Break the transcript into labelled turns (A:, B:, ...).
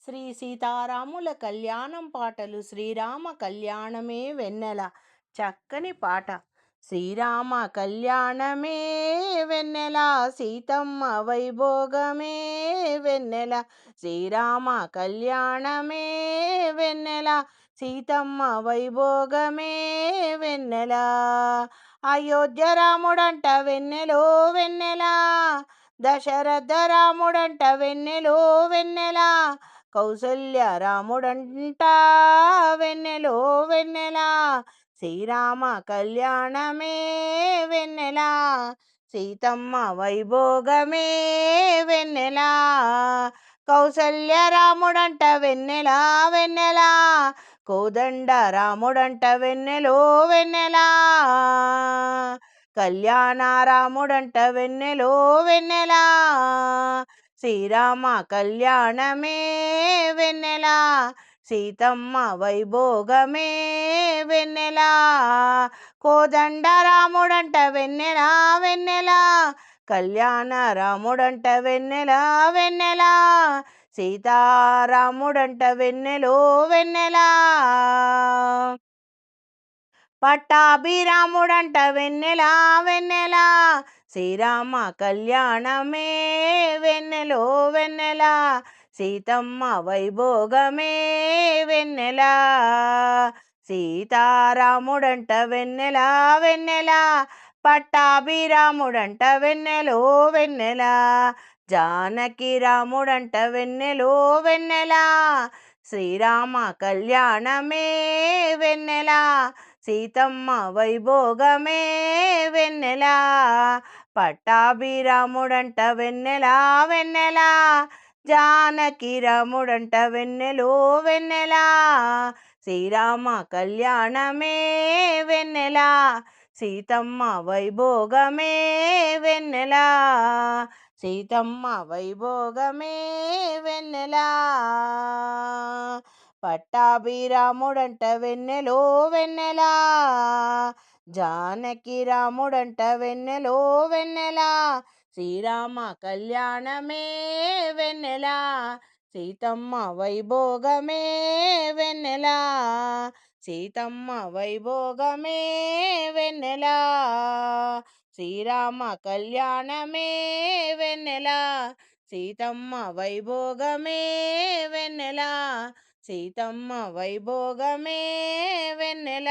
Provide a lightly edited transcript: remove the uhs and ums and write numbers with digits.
A: శ్రీ సీతారాముల కళ్యాణం పాటలు శ్రీరామ కళ్యాణమే వెన్నెల చక్కని పాట. శ్రీరామ కళ్యాణమే వెన్నెల సీతమ్మ వైభోగమే వెన్నెల. శ్రీరామ కళ్యాణమే వెన్నెల సీతమ్మ వైభోగమే వెన్నెల. అయోధ్య రాముడంట వెన్నెలో వెన్నెల, దశరథ రాముడంట వెన్నెలో వెన్నెల, కౌసల్య రాముడంట వెన్నెలో వెన్నెల. శ్రీరామ కళ్యాణమే వెన్నెల సీతమ్మ వైభోగమే వెన్నెల. కౌసల్య రాముడంట వెన్నెల వెన్నెల, కోదండ రాముడంట వెన్నెలో వెన్నెల, కళ్యాణ రాముడంట వెన్నెలో వెన్నెల. శ్రీరామ కళ్యాణమే వెన్నెల సీతమ్మ వైభోగమే వెన్నెల. కోదండ రాముడంట వెన్నెల వెన్నెల, కళ్యాణ రాముడంట వెన్నెల వెన్నెల, సీతారాముడంట వెన్నెలో వెన్నెల. పట్టాభిరాముడంట వెన్నెల వెన్నెల, శ్రీరామ కళ్యాణమే వెన్నెలో వెన్నెల, సీతమ్మ వైభోగమే వెన్నెల. సీతారాముడంట వెన్నెల వెన్నెల, పట్టాభిరాముడంట వెన్నెలో వెన్నెల, జానకి రాముడంట వెన్నెలో వెన్నెల. శ్రీరామ కళ్యాణమే వెన్నెల సీతమ్మ వైభోగమే వెన్నెల. పట్టాభిరాముడంట వెన్నెల వెన్నెల, జానకి రాముడంట వెన్నెలో వెన్నెల. శ్రీరామ కళ్యాణమే వెన్నెల సీతమ్మ వైభోగమే వెన్నెల. సీతమ్మ వైభోగమే వెన్నెల. పట్టాభిరాముడంట వెన్నెలో వెన్నెల, జానకి రాముడంట వెన్నెలో వెన్నెల. శ్రీరామ కళ్యాణమే వెన్నెల సీతమ్మ వైభోగమే వెన్నెల. సీతమ్మ వైభోగమే వెన్నెల. శ్రీరామ కళ్యాణమే వెన్నెల సీతమ్మ వైభోగమే వెన్నెల. సీతమ్మ వైభోగమే వెన్నెల.